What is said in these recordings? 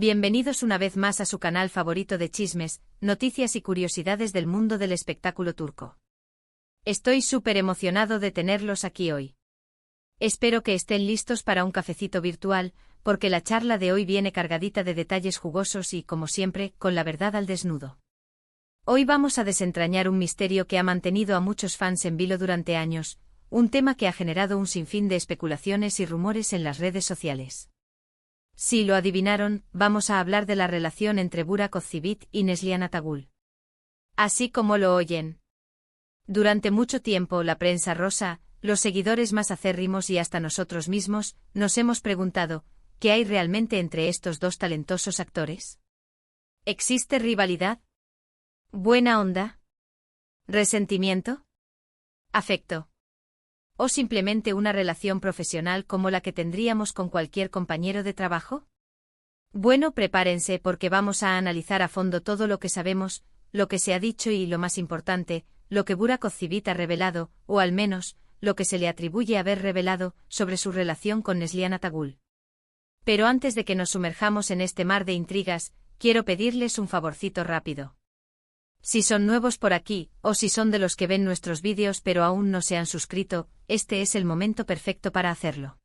Bienvenidos una vez más a su canal favorito de chismes, noticias y curiosidades del mundo del espectáculo turco. Estoy súper emocionado de tenerlos aquí hoy. Espero que estén listos para un cafecito virtual, porque la charla de hoy viene cargadita de detalles jugosos y, como siempre, con la verdad al desnudo. Hoy vamos a desentrañar un misterio que ha mantenido a muchos fans en vilo durante años, un tema que ha generado un sinfín de especulaciones y rumores en las redes sociales. Si lo adivinaron, vamos a hablar de la relación entre Burak Özçivit y Neslihan Atagül. Así como lo oyen. Durante mucho tiempo la prensa rosa, los seguidores más acérrimos y hasta nosotros mismos, nos hemos preguntado, ¿qué hay realmente entre estos dos talentosos actores? ¿Existe rivalidad? ¿Buena onda? ¿Resentimiento? ¿Afecto? ¿O simplemente una relación profesional como la que tendríamos con cualquier compañero de trabajo? Bueno, prepárense porque vamos a analizar a fondo todo lo que sabemos, lo que se ha dicho y, lo más importante, lo que Burak Özçivit ha revelado, o al menos, lo que se le atribuye haber revelado, sobre su relación con Neslihan Atagül. Pero antes de que nos sumerjamos en este mar de intrigas, quiero pedirles un favorcito rápido. Si son nuevos por aquí, o si son de los que ven nuestros vídeos pero aún no se han suscrito, este es el momento perfecto para hacerlo.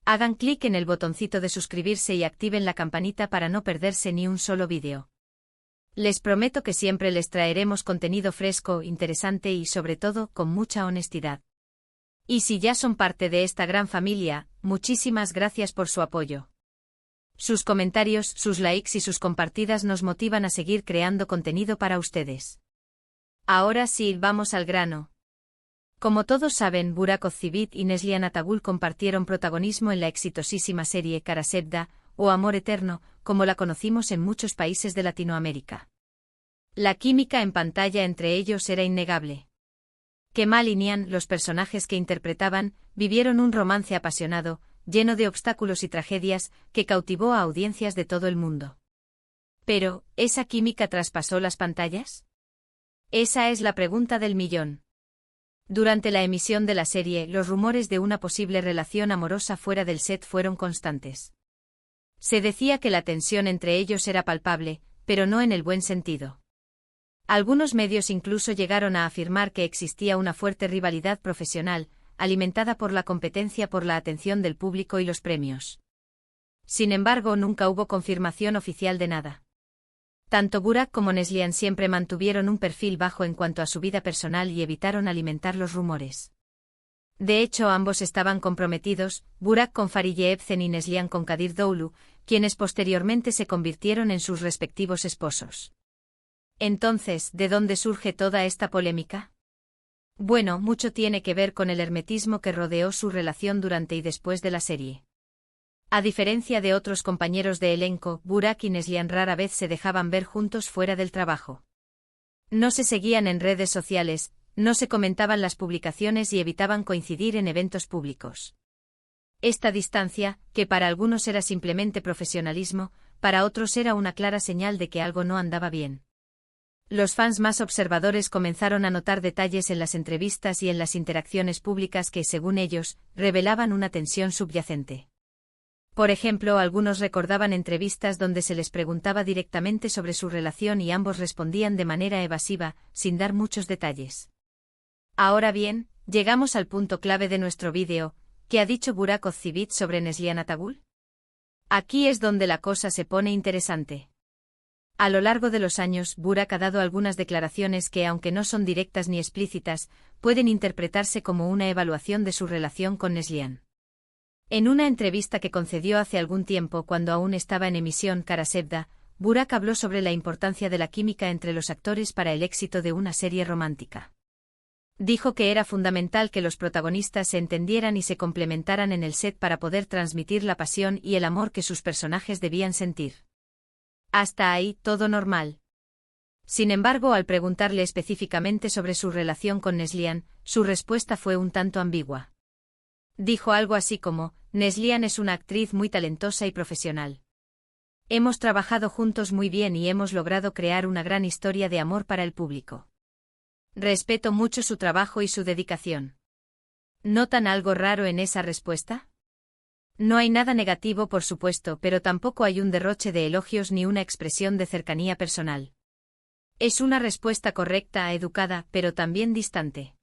Hagan clic en el botoncito de suscribirse y activen la campanita para no perderse ni un solo vídeo. Les prometo que siempre les traeremos contenido fresco, interesante y sobre todo con mucha honestidad. Y si ya son parte de esta gran familia, muchísimas gracias por su apoyo. Sus comentarios, sus likes y sus compartidas nos motivan a seguir creando contenido para ustedes. Ahora sí, vamos al grano. Como todos saben, Burak Özçivit y Neslihan Atagül compartieron protagonismo en la exitosísima serie Kara Sevda, o Amor Eterno, como la conocimos en muchos países de Latinoamérica. La química en pantalla entre ellos era innegable. Kemal y Nihan, los personajes que interpretaban, vivieron un romance apasionado, lleno de obstáculos y tragedias, que cautivó a audiencias de todo el mundo. Pero, ¿esa química traspasó las pantallas? Esa es la pregunta del millón. Durante la emisión de la serie, los rumores de una posible relación amorosa fuera del set fueron constantes. Se decía que la tensión entre ellos era palpable, pero no en el buen sentido. Algunos medios incluso llegaron a afirmar que existía una fuerte rivalidad profesional, alimentada por la competencia por la atención del público y los premios. Sin embargo, nunca hubo confirmación oficial de nada. Tanto Burak como Neslihan siempre mantuvieron un perfil bajo en cuanto a su vida personal y evitaron alimentar los rumores. De hecho, ambos estaban comprometidos, Burak con Fariye Evcen y Neslihan con Kadir Doğulu, quienes posteriormente se convirtieron en sus respectivos esposos. Entonces, ¿de dónde surge toda esta polémica? Bueno, mucho tiene que ver con el hermetismo que rodeó su relación durante y después de la serie. A diferencia de otros compañeros de elenco, Burak y Neslihan rara vez se dejaban ver juntos fuera del trabajo. No se seguían en redes sociales, no se comentaban las publicaciones y evitaban coincidir en eventos públicos. Esta distancia, que para algunos era simplemente profesionalismo, para otros era una clara señal de que algo no andaba bien. Los fans más observadores comenzaron a notar detalles en las entrevistas y en las interacciones públicas que, según ellos, revelaban una tensión subyacente. Por ejemplo, algunos recordaban entrevistas donde se les preguntaba directamente sobre su relación y ambos respondían de manera evasiva, sin dar muchos detalles. Ahora bien, llegamos al punto clave de nuestro vídeo. ¿Qué ha dicho Burak Özçivit sobre Neslihan Atagül? Aquí es donde la cosa se pone interesante. A lo largo de los años, Burak ha dado algunas declaraciones que, aunque no son directas ni explícitas, pueden interpretarse como una evaluación de su relación con Neslihan. En una entrevista que concedió hace algún tiempo cuando aún estaba en emisión Kara Sevda, Burak habló sobre la importancia de la química entre los actores para el éxito de una serie romántica. Dijo que era fundamental que los protagonistas se entendieran y se complementaran en el set para poder transmitir la pasión y el amor que sus personajes debían sentir. Hasta ahí, todo normal. Sin embargo, al preguntarle específicamente sobre su relación con Neslihan, su respuesta fue un tanto ambigua. Dijo algo así como: Neslihan es una actriz muy talentosa y profesional. Hemos trabajado juntos muy bien y hemos logrado crear una gran historia de amor para el público. Respeto mucho su trabajo y su dedicación. ¿Notan algo raro en esa respuesta? No hay nada negativo, por supuesto, pero tampoco hay un derroche de elogios ni una expresión de cercanía personal. Es una respuesta correcta, educada, pero también distante.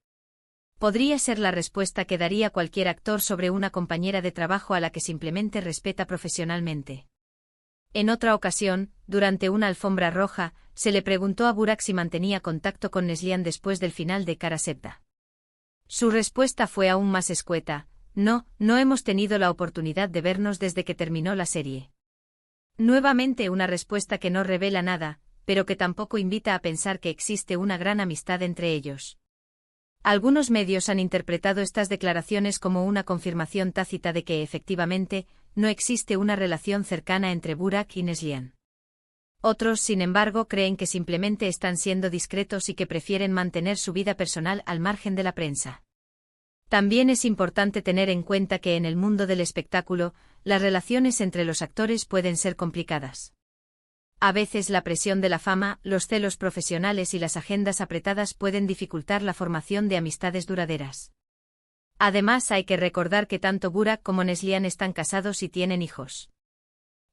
Podría ser la respuesta que daría cualquier actor sobre una compañera de trabajo a la que simplemente respeta profesionalmente. En otra ocasión, durante una alfombra roja, se le preguntó a Burak si mantenía contacto con Neslihan después del final de Kara Sevda. Su respuesta fue aún más escueta: no, no hemos tenido la oportunidad de vernos desde que terminó la serie. Nuevamente una respuesta que no revela nada, pero que tampoco invita a pensar que existe una gran amistad entre ellos. Algunos medios han interpretado estas declaraciones como una confirmación tácita de que efectivamente no existe una relación cercana entre Burak y Neslihan. Otros, sin embargo, creen que simplemente están siendo discretos y que prefieren mantener su vida personal al margen de la prensa. También es importante tener en cuenta que en el mundo del espectáculo, las relaciones entre los actores pueden ser complicadas. A veces la presión de la fama, los celos profesionales y las agendas apretadas pueden dificultar la formación de amistades duraderas. Además, hay que recordar que tanto Burak como Neslihan están casados y tienen hijos.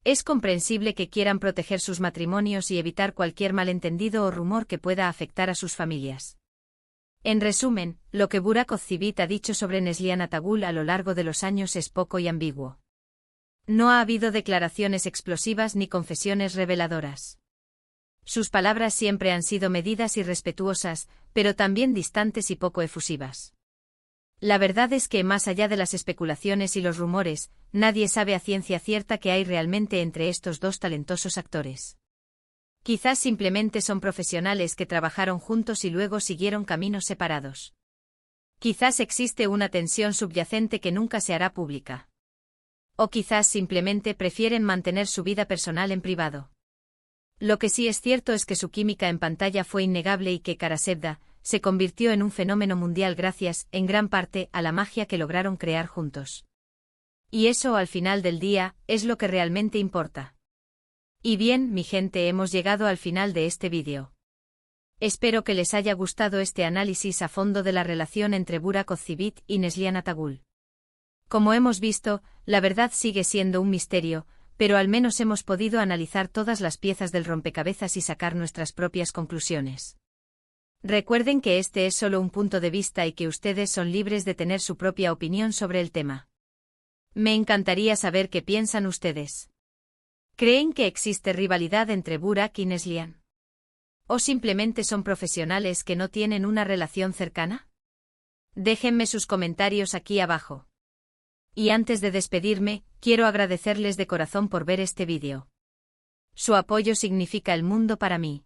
Es comprensible que quieran proteger sus matrimonios y evitar cualquier malentendido o rumor que pueda afectar a sus familias. En resumen, lo que Burak Ozçivit ha dicho sobre Neslihan Atagul a lo largo de los años es poco y ambiguo. No ha habido declaraciones explosivas ni confesiones reveladoras. Sus palabras siempre han sido medidas y respetuosas, pero también distantes y poco efusivas. La verdad es que, más allá de las especulaciones y los rumores, nadie sabe a ciencia cierta qué hay realmente entre estos dos talentosos actores. Quizás simplemente son profesionales que trabajaron juntos y luego siguieron caminos separados. Quizás existe una tensión subyacente que nunca se hará pública. O quizás simplemente prefieren mantener su vida personal en privado. Lo que sí es cierto es que su química en pantalla fue innegable y que Kara Sevda se convirtió en un fenómeno mundial gracias, en gran parte, a la magia que lograron crear juntos. Y eso, al final del día, es lo que realmente importa. Y bien, mi gente, hemos llegado al final de este vídeo. Espero que les haya gustado este análisis a fondo de la relación entre Burak Ozçivit y Neslihan Atagul. Como hemos visto, la verdad sigue siendo un misterio, pero al menos hemos podido analizar todas las piezas del rompecabezas y sacar nuestras propias conclusiones. Recuerden que este es solo un punto de vista y que ustedes son libres de tener su propia opinión sobre el tema. Me encantaría saber qué piensan ustedes. ¿Creen que existe rivalidad entre Burak y Neslihan? ¿O simplemente son profesionales que no tienen una relación cercana? Déjenme sus comentarios aquí abajo. Y antes de despedirme, quiero agradecerles de corazón por ver este vídeo. Su apoyo significa el mundo para mí.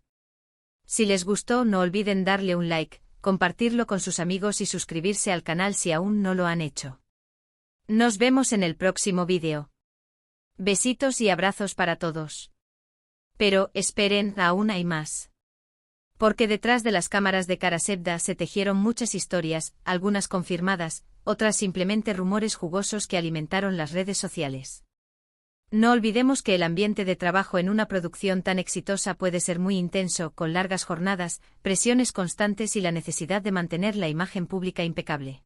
Si les gustó, no olviden darle un like, compartirlo con sus amigos y suscribirse al canal si aún no lo han hecho. Nos vemos en el próximo vídeo. Besitos y abrazos para todos. Pero, esperen, aún hay más. Porque detrás de las cámaras de Kara Sevda se tejieron muchas historias, algunas confirmadas, otras simplemente rumores jugosos que alimentaron las redes sociales. No olvidemos que el ambiente de trabajo en una producción tan exitosa puede ser muy intenso, con largas jornadas, presiones constantes y la necesidad de mantener la imagen pública impecable.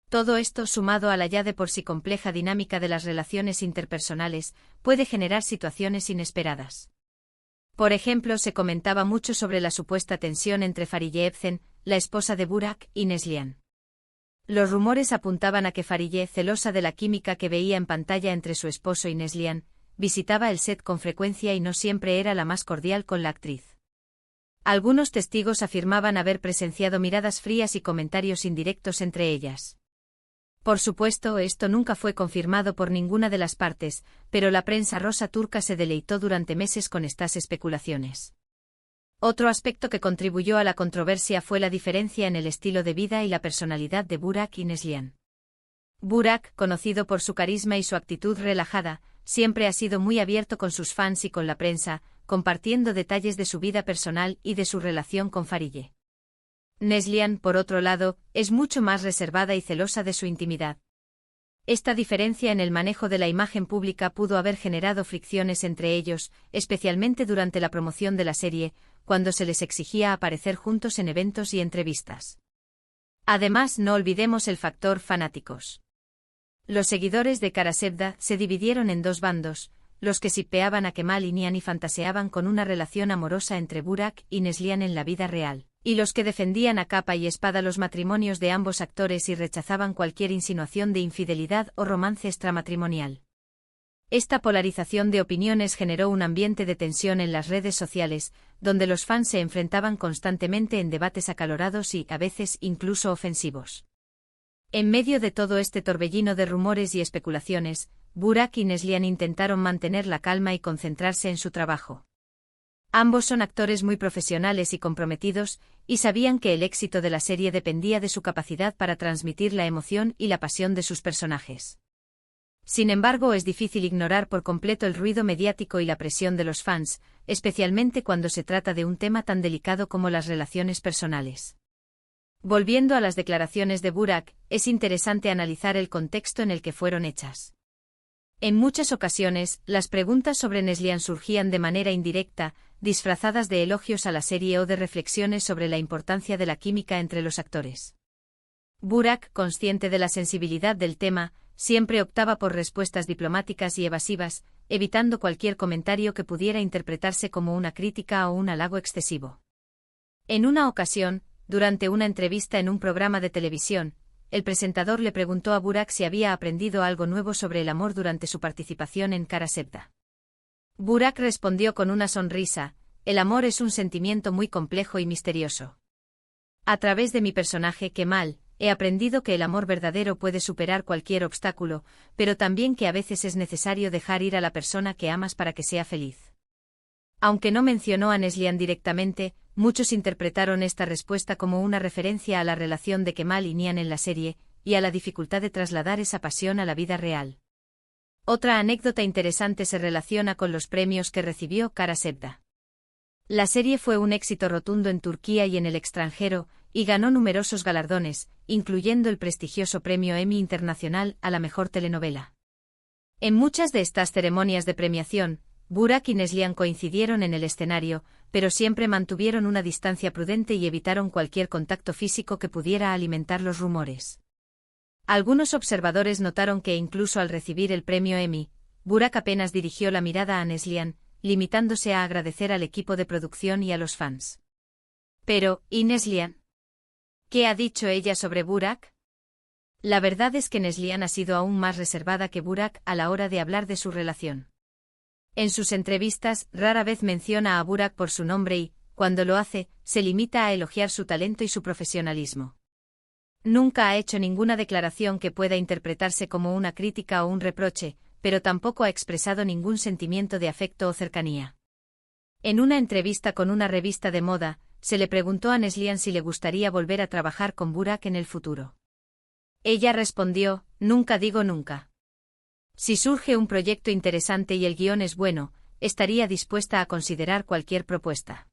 Todo esto, sumado a la ya de por sí compleja dinámica de las relaciones interpersonales, puede generar situaciones inesperadas. Por ejemplo, se comentaba mucho sobre la supuesta tensión entre Fariye Evcen, la esposa de Burak, y Neslihan. Los rumores apuntaban a que Fariye, celosa de la química que veía en pantalla entre su esposo y Neslihan, visitaba el set con frecuencia y no siempre era la más cordial con la actriz. Algunos testigos afirmaban haber presenciado miradas frías y comentarios indirectos entre ellas. Por supuesto, esto nunca fue confirmado por ninguna de las partes, pero la prensa rosa turca se deleitó durante meses con estas especulaciones. Otro aspecto que contribuyó a la controversia fue la diferencia en el estilo de vida y la personalidad de Burak y Neslihan. Burak, conocido por su carisma y su actitud relajada, siempre ha sido muy abierto con sus fans y con la prensa, compartiendo detalles de su vida personal y de su relación con Fariye. Neslihan, por otro lado, es mucho más reservada y celosa de su intimidad. Esta diferencia en el manejo de la imagen pública pudo haber generado fricciones entre ellos, especialmente durante la promoción de la serie, cuando se les exigía aparecer juntos en eventos y entrevistas. Además, no olvidemos el factor fanáticos. Los seguidores de Karasevda se dividieron en dos bandos, los que shippeaban a Kemal y Nihan y fantaseaban con una relación amorosa entre Burak y Neslihan en la vida real, y los que defendían a capa y espada los matrimonios de ambos actores y rechazaban cualquier insinuación de infidelidad o romance extramatrimonial. Esta polarización de opiniones generó un ambiente de tensión en las redes sociales, donde los fans se enfrentaban constantemente en debates acalorados y, a veces, incluso ofensivos. En medio de todo este torbellino de rumores y especulaciones, Burak y Neslihan intentaron mantener la calma y concentrarse en su trabajo. Ambos son actores muy profesionales y comprometidos, y sabían que el éxito de la serie dependía de su capacidad para transmitir la emoción y la pasión de sus personajes. Sin embargo, es difícil ignorar por completo el ruido mediático y la presión de los fans, especialmente cuando se trata de un tema tan delicado como las relaciones personales. Volviendo a las declaraciones de Burak, es interesante analizar el contexto en el que fueron hechas. En muchas ocasiones, las preguntas sobre Neslihan surgían de manera indirecta, disfrazadas de elogios a la serie o de reflexiones sobre la importancia de la química entre los actores. Burak, consciente de la sensibilidad del tema, siempre optaba por respuestas diplomáticas y evasivas, evitando cualquier comentario que pudiera interpretarse como una crítica o un halago excesivo. En una ocasión, durante una entrevista en un programa de televisión, el presentador le preguntó a Burak si había aprendido algo nuevo sobre el amor durante su participación en Karasevda. Burak respondió con una sonrisa: el amor es un sentimiento muy complejo y misterioso. A través de mi personaje Kemal, he aprendido que el amor verdadero puede superar cualquier obstáculo, pero también que a veces es necesario dejar ir a la persona que amas para que sea feliz. Aunque no mencionó a Neslihan directamente, muchos interpretaron esta respuesta como una referencia a la relación de Kemal y Nihan en la serie, y a la dificultad de trasladar esa pasión a la vida real. Otra anécdota interesante se relaciona con los premios que recibió Karasevda. La serie fue un éxito rotundo en Turquía y en el extranjero, y ganó numerosos galardones, incluyendo el prestigioso premio Emmy Internacional a la mejor telenovela. En muchas de estas ceremonias de premiación, Burak y Neslihan coincidieron en el escenario, pero siempre mantuvieron una distancia prudente y evitaron cualquier contacto físico que pudiera alimentar los rumores. Algunos observadores notaron que incluso al recibir el premio Emmy, Burak apenas dirigió la mirada a Neslihan, limitándose a agradecer al equipo de producción y a los fans. Pero, ¿y Neslihan? ¿Qué ha dicho ella sobre Burak? La verdad es que Neslihan ha sido aún más reservada que Burak a la hora de hablar de su relación. En sus entrevistas, rara vez menciona a Burak por su nombre y, cuando lo hace, se limita a elogiar su talento y su profesionalismo. Nunca ha hecho ninguna declaración que pueda interpretarse como una crítica o un reproche, pero tampoco ha expresado ningún sentimiento de afecto o cercanía. En una entrevista con una revista de moda, se le preguntó a Neslihan si le gustaría volver a trabajar con Burak en el futuro. Ella respondió: nunca digo nunca. Si surge un proyecto interesante y el guión es bueno, estaría dispuesta a considerar cualquier propuesta.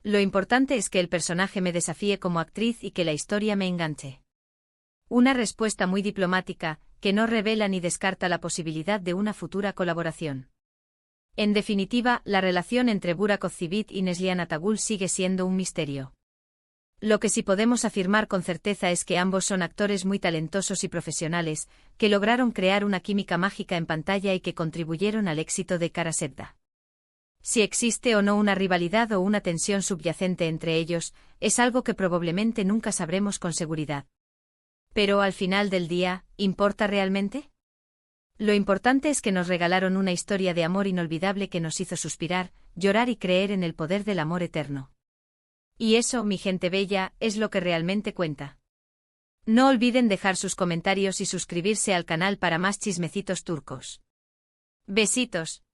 Lo importante es que el personaje me desafíe como actriz y que la historia me enganche. Una respuesta muy diplomática, que no revela ni descarta la posibilidad de una futura colaboración. En definitiva, la relación entre Burak Özçivit y Neslihan Atagül sigue siendo un misterio. Lo que sí podemos afirmar con certeza es que ambos son actores muy talentosos y profesionales, que lograron crear una química mágica en pantalla y que contribuyeron al éxito de Karasevda. Si existe o no una rivalidad o una tensión subyacente entre ellos, es algo que probablemente nunca sabremos con seguridad. Pero al final del día, ¿importa realmente? Lo importante es que nos regalaron una historia de amor inolvidable que nos hizo suspirar, llorar y creer en el poder del amor eterno. Y eso, mi gente bella, es lo que realmente cuenta. No olviden dejar sus comentarios y suscribirse al canal para más chismecitos turcos. Besitos.